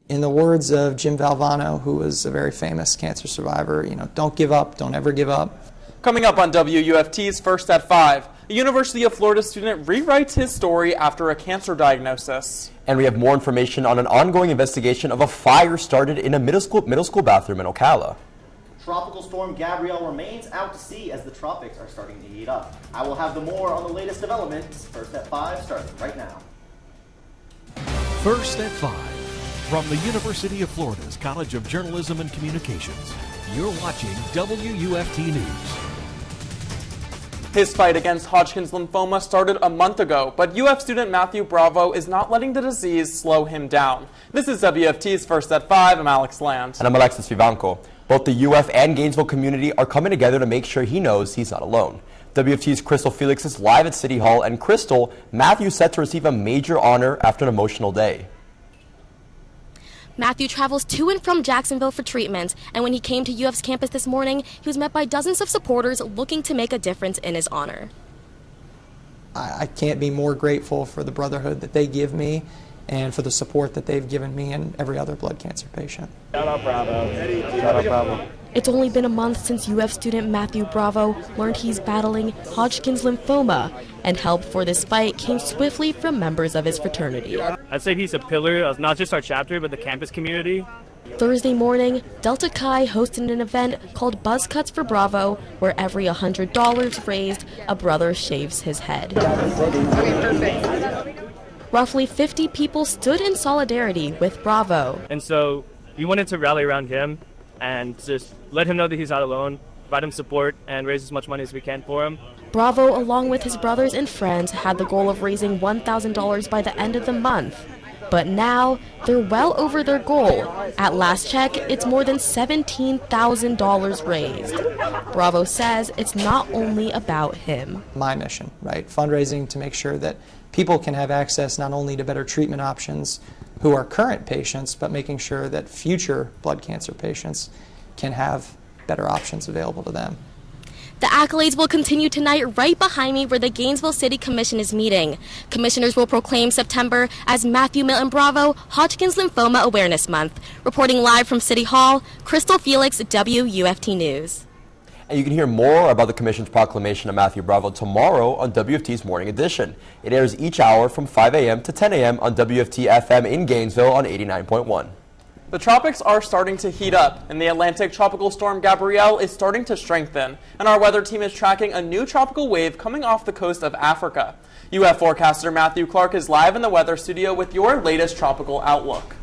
In the words of Jim Valvano, who was a very famous cancer survivor, don't give up, don't ever give up. Coming up on WUFT's First at 5, a University of Florida student rewrites his story after a cancer diagnosis. And we have more information on an ongoing investigation of a fire started in a middle school bathroom in Ocala. Tropical storm Gabrielle remains out to sea as the tropics are starting to heat up. I will have more on the latest developments. First at 5 starts right now. First at 5 from the University of Florida's College of Journalism and Communications. You're watching WUFT News. His fight against Hodgkin's lymphoma started a month ago, but UF student Matthew Bravo is not letting the disease slow him down. This is WFT's First at 5. I'm Alex Land. And I'm Alexis Vivanco. Both the UF and Gainesville community are coming together to make sure he knows he's not alone. WFT's Crystal Felix is live at City Hall, and Crystal, Matthew's set to receive a major honor after an emotional day. Matthew travels to and from Jacksonville for treatment, and when he came to UF's campus this morning, he was met by dozens of supporters looking to make a difference in his honor. I can't be more grateful for the brotherhood that they give me and for the support that they've given me and every other blood cancer patient. Shout out Bravo. Shout out Bravo. It's only been a month since UF student Matthew Bravo learned he's battling Hodgkin's lymphoma, and help for this fight came swiftly from members of his fraternity. I'd say he's a pillar of not just our chapter, but the campus community. Thursday morning, Delta Chi hosted an event called Buzz Cuts for Bravo, where every $100 raised, a brother shaves his head. Roughly 50 people stood in solidarity with Bravo. And so we wanted to rally around him and just let him know that he's not alone, provide him support, and raise as much money as we can for him. Bravo, along with his brothers and friends, had the goal of raising $1,000 by the end of the month. But now, they're well over their goal. At last check, it's more than $17,000 raised. Bravo says it's not only about him. My mission, right? Fundraising to make sure that people can have access not only to better treatment options who are current patients, but making sure that future blood cancer patients can have better options available to them. The accolades will continue tonight right behind me where the Gainesville City Commission is meeting. Commissioners will proclaim September as Matthew Milton Bravo Hodgkin's Lymphoma Awareness Month. Reporting live from City Hall, Crystal Felix, WUFT News. And you can hear more about the Commission's proclamation of Matthew Bravo tomorrow on WFT's Morning Edition. It airs each hour from 5 a.m. to 10 a.m. on WFT FM in Gainesville on 89.1. The tropics are starting to heat up, and the Atlantic tropical storm Gabrielle is starting to strengthen, and our weather team is tracking a new tropical wave coming off the coast of Africa. UF forecaster Matthew Clark is live in the weather studio with your latest tropical outlook.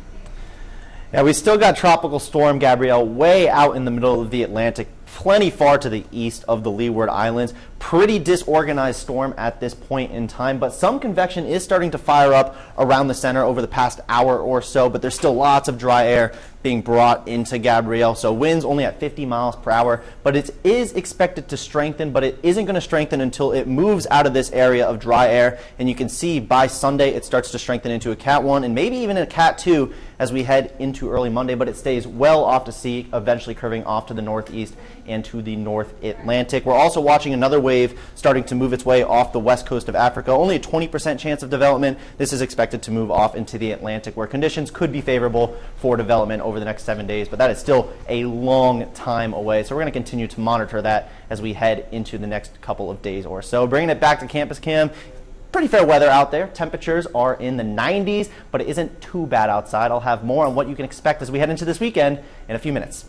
Yeah, we still got Tropical Storm Gabrielle way out in the middle of the Atlantic, plenty far to the east of the Leeward Islands. Pretty disorganized storm at this point in time, but some convection is starting to fire up around the center over the past hour or so, but there's still lots of dry air being brought into Gabrielle. So winds only at 50 miles per hour, but it is expected to strengthen, but it isn't going to strengthen until it moves out of this area of dry air. And you can see by Sunday it starts to strengthen into a Cat 1 and maybe even a Cat 2 as we head into early Monday, but it stays well off to sea, eventually curving off to the northeast and to the North Atlantic. We're also watching another wave starting to move its way off the west coast of Africa. Only a 20% chance of development. This is expected to move off into the Atlantic, where conditions could be favorable for development over the next 7 days, but that is still a long time away. So we're going to continue to monitor that as we head into the next couple of days or so. Bringing it back to Campus Cam. Pretty fair weather out there. Temperatures are in the 90s, but it isn't too bad outside. I'll have more on what you can expect as we head into this weekend in a few minutes.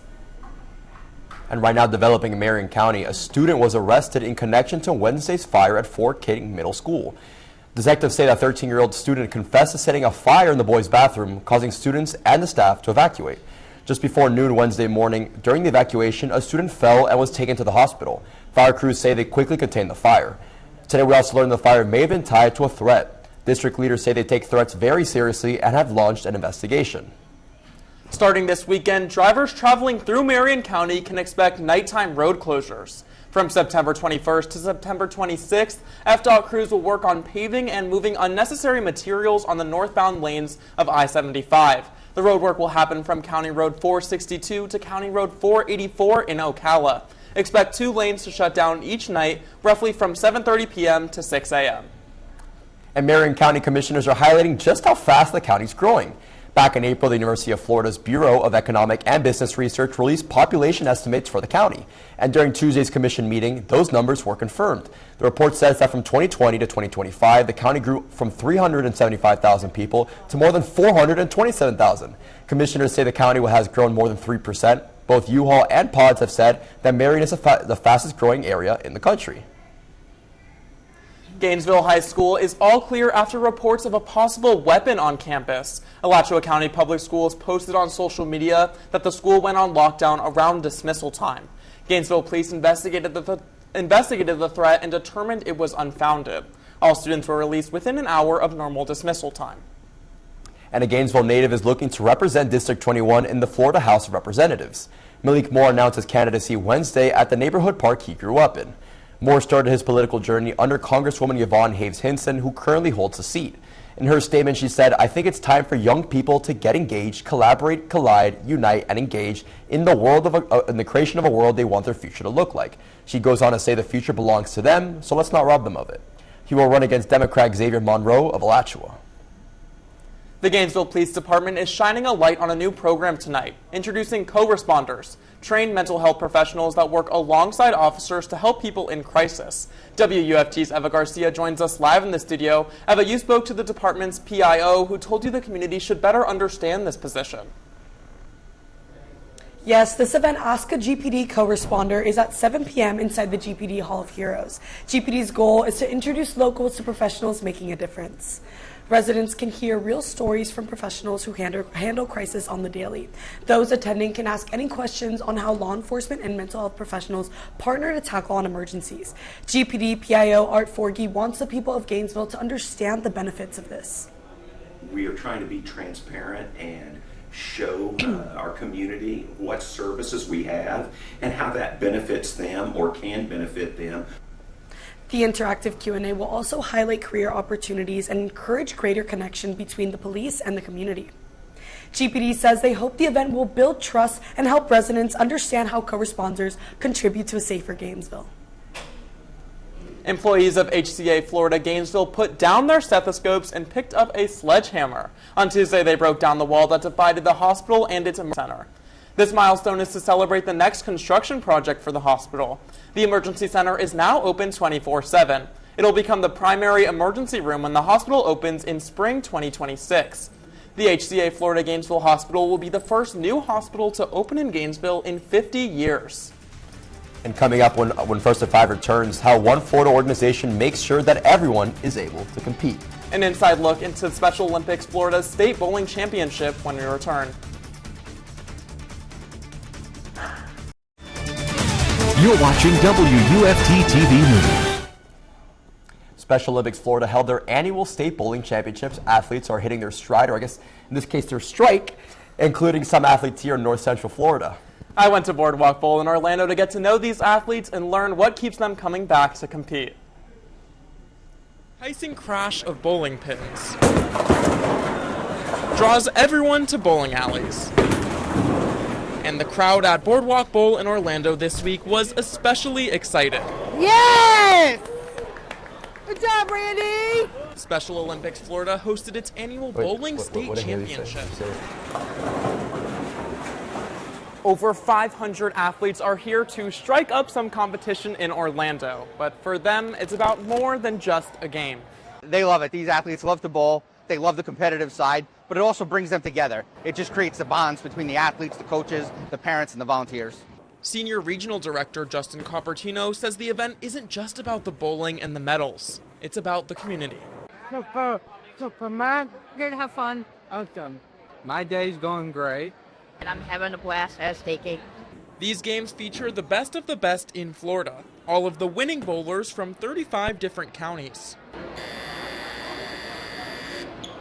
And right now, developing in Marion County, a student was arrested in connection to Wednesday's fire at Fort King Middle School. Detectives say that 13-year-old student confessed to setting a fire in the boys' bathroom, causing students and the staff to evacuate. Just before noon Wednesday morning, during the evacuation, a student fell and was taken to the hospital. Fire crews say they quickly contained the fire. Today, we also learned the fire may have been tied to a threat. District leaders say they take threats very seriously and have launched an investigation. Starting this weekend, drivers traveling through Marion County can expect nighttime road closures. From September 21st to September 26th, FDOT crews will work on paving and moving unnecessary materials on the northbound lanes of I-75. The road work will happen from County Road 462 to County Road 484 in Ocala. Expect 2 lanes to shut down each night, roughly from 7:30 p.m. to 6 a.m. And Marion County commissioners are highlighting just how fast the county's growing. Back in April, the University of Florida's Bureau of Economic and Business Research released population estimates for the county. And during Tuesday's commission meeting, those numbers were confirmed. The report says that from 2020 to 2025, the county grew from 375,000 people to more than 427,000. Commissioners say the county has grown more than 3%. Both U-Haul and Pods have said that Marion is the fastest growing area in the country. Gainesville High School is all clear after reports of a possible weapon on campus. Alachua County Public Schools posted on social media that the school went on lockdown around dismissal time. Gainesville police investigated the threat and determined it was unfounded. All students were released within an hour of normal dismissal time. And a Gainesville native is looking to represent District 21 in the Florida House of Representatives. Malik Moore announced his candidacy Wednesday at the neighborhood park he grew up in. Moore started his political journey under Congresswoman Yvonne Haves-Hinson, who currently holds the seat. In her statement, she said, "I think it's time for young people to get engaged, collaborate, collide, unite, and engage in the world in the creation of a world they want their future to look like." She goes on to say the future belongs to them, so let's not rob them of it. He will run against Democrat Xavier Monroe of Alachua. The Gainesville Police Department is shining a light on a new program tonight, introducing co-responders, trained mental health professionals that work alongside officers to help people in crisis. WUFT's Eva Garcia joins us live in the studio. Eva, you spoke to the department's PIO, who told you the community should better understand this position. Yes, this event, Ask a GPD Co-Responder, is at 7 p.m. inside the GPD Hall of Heroes. GPD's goal is to introduce locals to professionals making a difference. Residents can hear real stories from professionals who handle crisis on the daily. Those attending can ask any questions on how law enforcement and mental health professionals partner to tackle on emergencies. GPD PIO Art Forgy wants the people of Gainesville to understand the benefits of this. We are trying to be transparent and show our community what services we have and how that benefits them or can benefit them. The interactive Q&A will also highlight career opportunities and encourage greater connection between the police and the community. GPD says they hope the event will build trust and help residents understand how co-responders contribute to a safer Gainesville. Employees of HCA Florida Gainesville put down their stethoscopes and picked up a sledgehammer. On Tuesday, they broke down the wall that divided the hospital and its emergency center. This milestone is to celebrate the next construction project for the hospital. The emergency center is now open 24/7. It'll become the primary emergency room when the hospital opens in spring 2026. The HCA Florida Gainesville Hospital will be the first new hospital to open in Gainesville in 50 years. And coming up when First at 5 returns, how one Florida organization makes sure that everyone is able to compete. An inside look into Special Olympics Florida's State Bowling Championship when we return. You're watching WUFT-TV News. Special Olympics Florida held their annual State Bowling Championships. Athletes are hitting their stride, or I guess in this case their strike, including some athletes here in North Central Florida. I went to Boardwalk Bowl in Orlando to get to know these athletes and learn what keeps them coming back to compete. Enticing crash of bowling pins draws everyone to bowling alleys. And the crowd at Boardwalk Bowl in Orlando this week was especially excited. Yes! Good job, Randy! Special Olympics Florida hosted its annual bowling state championship. Over 500 athletes are here to strike up some competition in Orlando, but for them, it's about more than just a game. They love it. These athletes love to bowl. They love the competitive side, but it also brings them together. It just creates the bonds between the athletes, the coaches, the parents, and the volunteers. Senior Regional Director Justin Coppertino says the event isn't just about the bowling and the medals. It's about the community. So for mine, We're going to have fun. awesome. My day's going great. And I'm having a blast as taking. These games feature the best of the best in Florida, all of the winning bowlers from 35 different counties.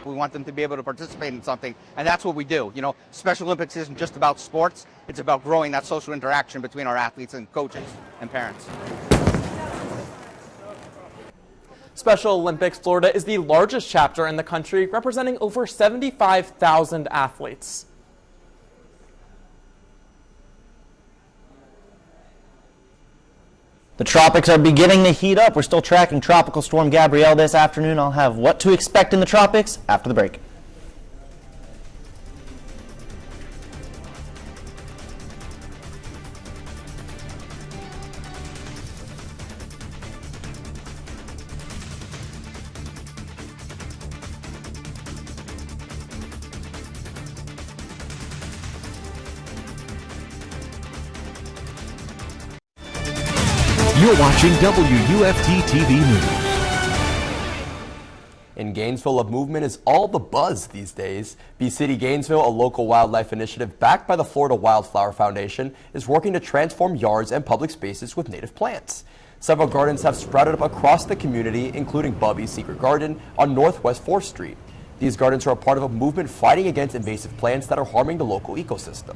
We want them to be able to participate in something, and that's what we do. You know, Special Olympics isn't just about sports, it's about growing that social interaction between our athletes and coaches and parents. Special Olympics Florida is the largest chapter in the country, representing over 75,000 athletes. The tropics are beginning to heat up. We're still tracking Tropical Storm Gabrielle this afternoon. I'll have what to expect in the tropics after the break. You're watching WUFT-TV News. In Gainesville, a movement is all the buzz these days. Bee City Gainesville, a local wildlife initiative backed by the Florida Wildflower Foundation, is working to transform yards and public spaces with native plants. Several gardens have sprouted up across the community, including Bubby's Secret Garden on Northwest 4th Street. These gardens are a part of a movement fighting against invasive plants that are harming the local ecosystem.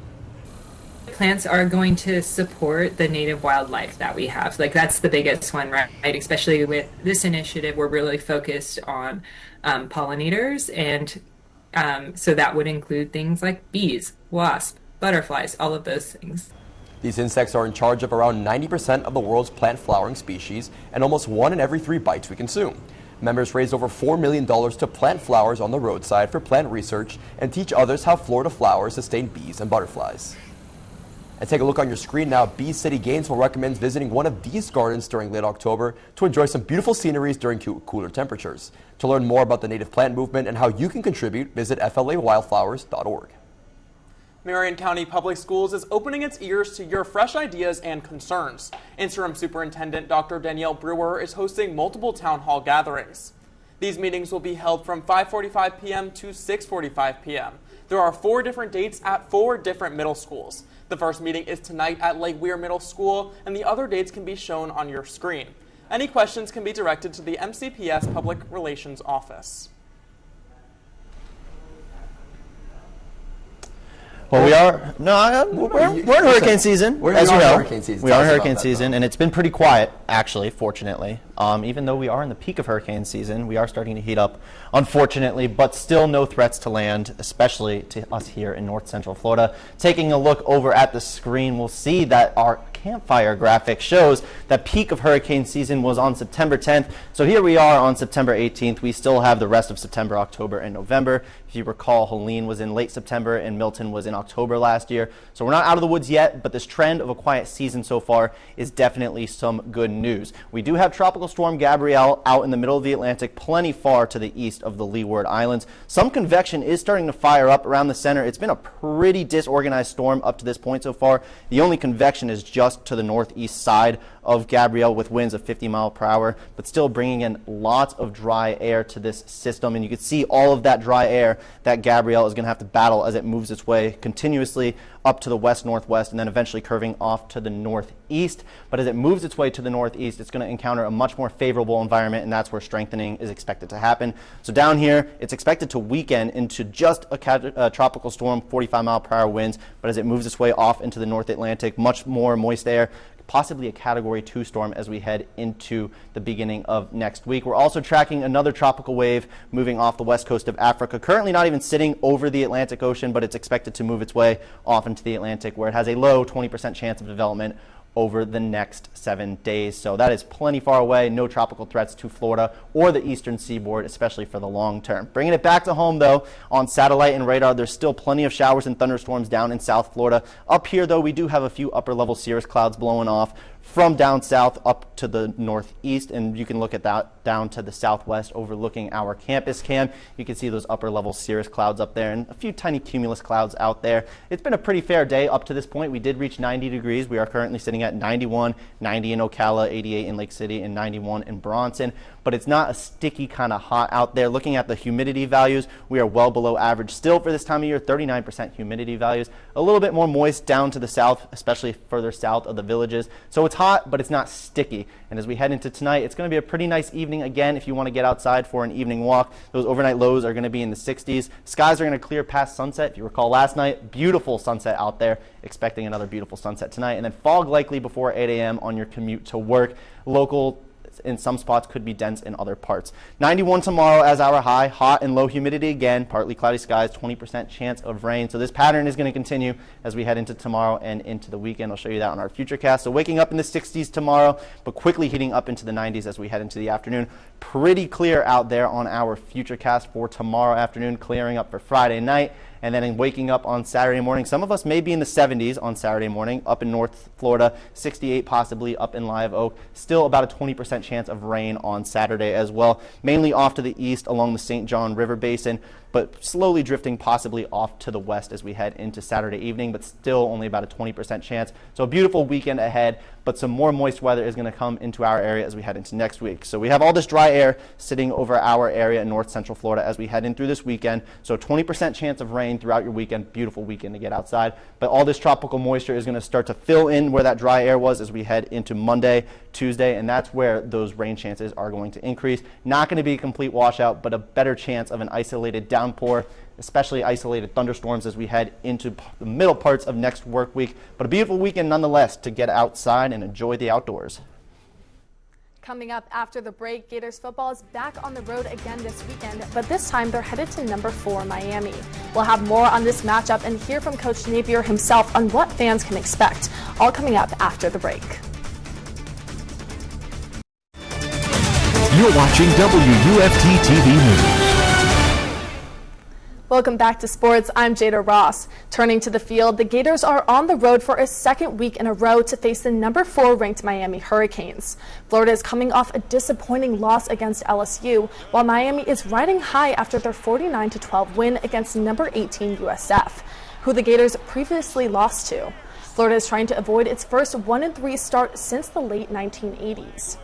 Plants are going to support the native wildlife that we have. Like, that's the biggest one, right? Especially with this initiative, we're really focused on pollinators, and so that would include things like bees, wasps, butterflies, all of those things. These insects are in charge of around 90% of the world's plant flowering species and almost 1 in every 3 bites we consume. Members raised over $4 million to plant flowers on the roadside for plant research and teach others how Florida flowers sustain bees and butterflies. And take a look on your screen now. Bee City Gainesville recommends visiting one of these gardens during late October to enjoy some beautiful sceneries during cooler temperatures. To learn more about the native plant movement and how you can contribute, visit flawildflowers.org. Marion County Public Schools is opening its ears to your fresh ideas and concerns. Interim Superintendent Dr. Danielle Brewer is hosting multiple town hall gatherings. These meetings will be held from 5:45 p.m. to 6:45 p.m. There are 4 different dates at 4 different middle schools. The first meeting is tonight at Lake Weir Middle School, and the other dates can be shown on your screen. Any questions can be directed to the MCPS Public Relations Office. Well, we're in hurricane season, as you know. We are in hurricane season, and it's been pretty quiet, actually, fortunately. Even though we are in the peak of hurricane season, we are starting to heat up, unfortunately, but still no threats to land, especially to us here in north central Florida. Taking a look over at the screen, we'll see that our campfire graphic shows that peak of hurricane season was on September 10th. So here we are on September 18th. We still have the rest of September, October, and November. If you recall, Helene was in late September and Milton was in October last year. So we're not out of the woods yet, but this trend of a quiet season so far is definitely some good news. We do have Tropical Storm Gabrielle out in the middle of the Atlantic, plenty far to the east of the Leeward Islands. Some convection is starting to fire up around the center. It's been a pretty disorganized storm up to this point so far. The only convection is just to the northeast side of Gabrielle with winds of 50 miles per hour, but still bringing in lots of dry air to this system. And you can see all of that dry air that Gabrielle is going to have to battle as it moves its way continuously up to the west-northwest and then eventually curving off to the northeast. But as it moves its way to the northeast, it's going to encounter a much more favorable environment, and that's where strengthening is expected to happen. So down here, it's expected to weaken into just a tropical storm, 45-mile-per-hour winds, but as it moves its way off into the North Atlantic, much more moist air, possibly a Category 2 storm as we head into the beginning of next week. We're also tracking another tropical wave moving off the west coast of Africa, currently not even sitting over the Atlantic Ocean, but it's expected to move its way off into the Atlantic, where it has a low 20% chance of development over the next 7 days. So that is plenty far away. No tropical threats to Florida or the eastern seaboard, especially for the long term. Bringing it back to home, though, on satellite and radar, there's still plenty of showers and thunderstorms down in South Florida. Up here, though, we do have a few upper-level cirrus clouds blowing off from down south up to the northeast, and you can look at that down to the southwest overlooking our campus cam. You can see those upper level cirrus clouds up there and a few tiny cumulus clouds out there. It's been a pretty fair day up to this point. We did reach 90 degrees. We are currently sitting at 91, 90 in Ocala, 88 in Lake City, and 91 in Bronson. But it's not a sticky kind of hot out there. Looking at the humidity values, we are well below average still for this time of year, 39% humidity values. A little bit more moist down to the south, especially further south of the villages. So it's hot, but it's not sticky. And as we head into tonight, it's going to be a pretty nice evening again if you want to get outside for an evening walk. Those overnight lows are going to be in the 60s. Skies are going to clear past sunset. If you recall last night, beautiful sunset out there. Expecting another beautiful sunset tonight. And then fog likely before 8 a.m. on your commute to work. Local in some spots, could be dense in other parts. 91 tomorrow as our high. Hot and low humidity again. Partly cloudy skies, 20% chance of rain. So this pattern is going to continue as we head into tomorrow and into the weekend. I'll show you that on our futurecast. So waking up in the 60s tomorrow, but quickly heating up into the 90s as we head into the afternoon. Pretty clear out there on our futurecast for tomorrow afternoon, clearing up for Friday night. And then in waking up on Saturday morning, some of us may be in the 70s on Saturday morning, up in North Florida, 68 possibly up in Live Oak. Still about a 20% chance of rain on Saturday as well, mainly off to the east along the St. John River Basin. but slowly drifting possibly off to the west as we head into Saturday evening, but still only about a 20% chance. So a beautiful weekend ahead, but some more moist weather is going to come into our area as we head into next week. So we have all this dry air sitting over our area in north central Florida as we head in through this weekend. So 20% chance of rain throughout your weekend. Beautiful weekend to get outside. But all this tropical moisture is going to start to fill in where that dry air was as we head into Monday, Tuesday, and that's where those rain chances are going to increase. Not going to be a complete washout, but a better chance of an isolated downpour, especially isolated thunderstorms as we head into the middle parts of next work week. But a beautiful weekend nonetheless to get outside and enjoy the outdoors. Coming up after the break, Gators football is back on the road again this weekend, but this time they're headed to number 4 Miami. We'll have more on this matchup and hear from Coach Napier himself on what fans can expect, all coming up after the break. You're watching WUFT-TV News. Welcome back to sports. I'm Jada Ross. Turning to the field, the Gators are on the road for a second week in a row to face the number 4 ranked Miami Hurricanes. Florida is coming off a disappointing loss against LSU, while Miami is riding high after their 49-12 win against number 18 USF, who the Gators previously lost to. Florida is trying to avoid its first 1-3 start since the late 1980s.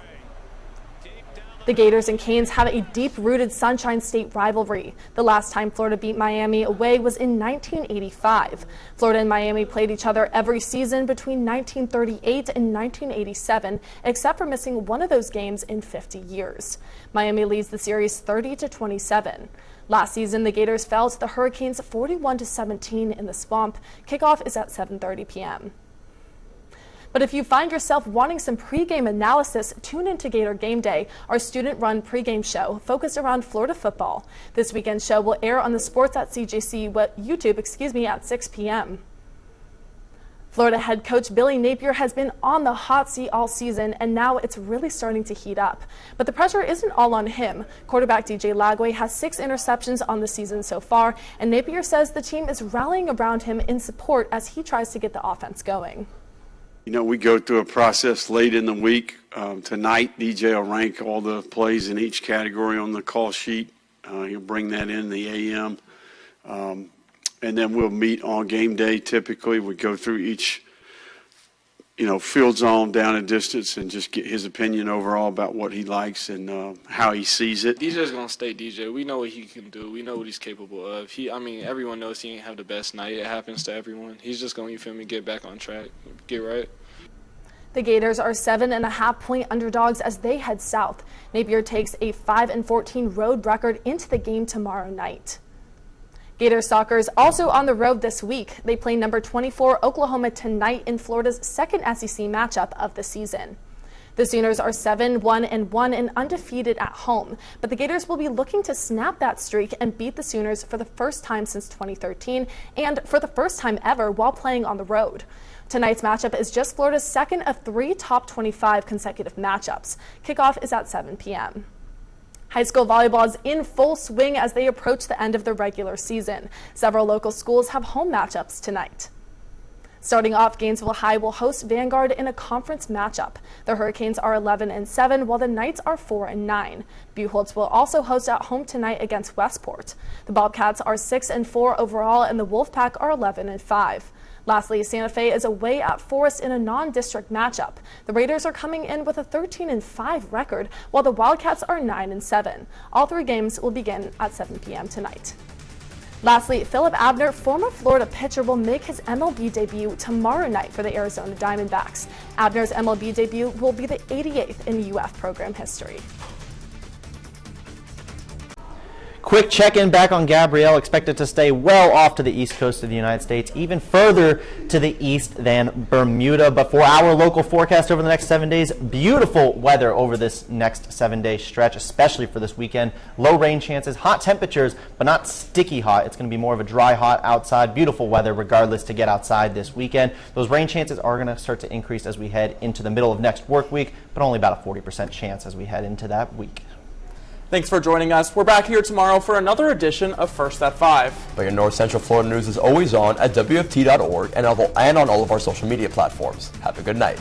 The Gators and Canes have a deep-rooted Sunshine State rivalry. The last time Florida beat Miami away was in 1985. Florida and Miami played each other every season between 1938 and 1987, except for missing one of those games in 50 years. Miami leads the series 30-27. Last season, the Gators fell to the Hurricanes 41-17 in the Swamp. Kickoff is at 7:30 p.m. But if you find yourself wanting some pregame analysis, tune into Gator Game Day, our student-run pregame show focused around Florida football. This weekend's show will air on the Sports at CJC YouTube, at 6 p.m. Florida head coach Billy Napier has been on the hot seat all season, and now it's really starting to heat up. But the pressure isn't all on him. Quarterback DJ Lagway has 6 interceptions on the season so far, and Napier says the team is rallying around him in support as he tries to get the offense going. You know, we go through a process late in the week. Tonight, DJ will rank all the plays in each category on the call sheet. He'll bring that in the AM. And then we'll meet on game day. Typically, we go through each, field zone, down and distance, and just get his opinion overall about what he likes and how he sees it. DJ's going to stay DJ. We know what he can do. We know what he's capable of. Everyone knows he ain't have the best night. It happens to everyone. He's just going to, get back on track, get right. The Gators are 7.5-point underdogs as they head south. Napier takes a 5-14 road record into the game tomorrow night. Gators soccer is also on the road this week. They play number 24 Oklahoma tonight in Florida's second SEC matchup of the season. The Sooners are 7-1-1 and undefeated at home, but the Gators will be looking to snap that streak and beat the Sooners for the first time since 2013 and for the first time ever while playing on the road. Tonight's matchup is just Florida's second of 3 top 25 consecutive matchups. Kickoff is at 7 p.m. High school volleyball is in full swing as they approach the end of the regular season. Several local schools have home matchups tonight. Starting off, Gainesville High will host Vanguard in a conference matchup. The Hurricanes are 11-7, while the Knights are 4-9. Buchholz will also host at home tonight against Westport. The Bobcats are 6-4 overall, and the Wolfpack are 11-5. Lastly, Santa Fe is away at Forest in a non-district matchup. The Raiders are coming in with a 13-5 record, while the Wildcats are 9-7. All 3 games will begin at 7 p.m. tonight. Lastly, Philip Abner, former Florida pitcher, will make his MLB debut tomorrow night for the Arizona Diamondbacks. Abner's MLB debut will be the 88th in UF program history. Quick check-in back on Gabrielle, expected to stay well off to the east coast of the United States, even further to the east than Bermuda. But for our local forecast over the next 7 days, beautiful weather over this next 7-day stretch, especially for this weekend. Low rain chances, hot temperatures, but not sticky hot. It's going to be more of a dry hot outside. Beautiful weather regardless to get outside this weekend. Those rain chances are going to start to increase as we head into the middle of next work week, but only about a 40% chance as we head into that week. Thanks for joining us. We're back here tomorrow for another edition of First at 5. But your North Central Florida news is always on at WFT.org and on all of our social media platforms. Have a good night.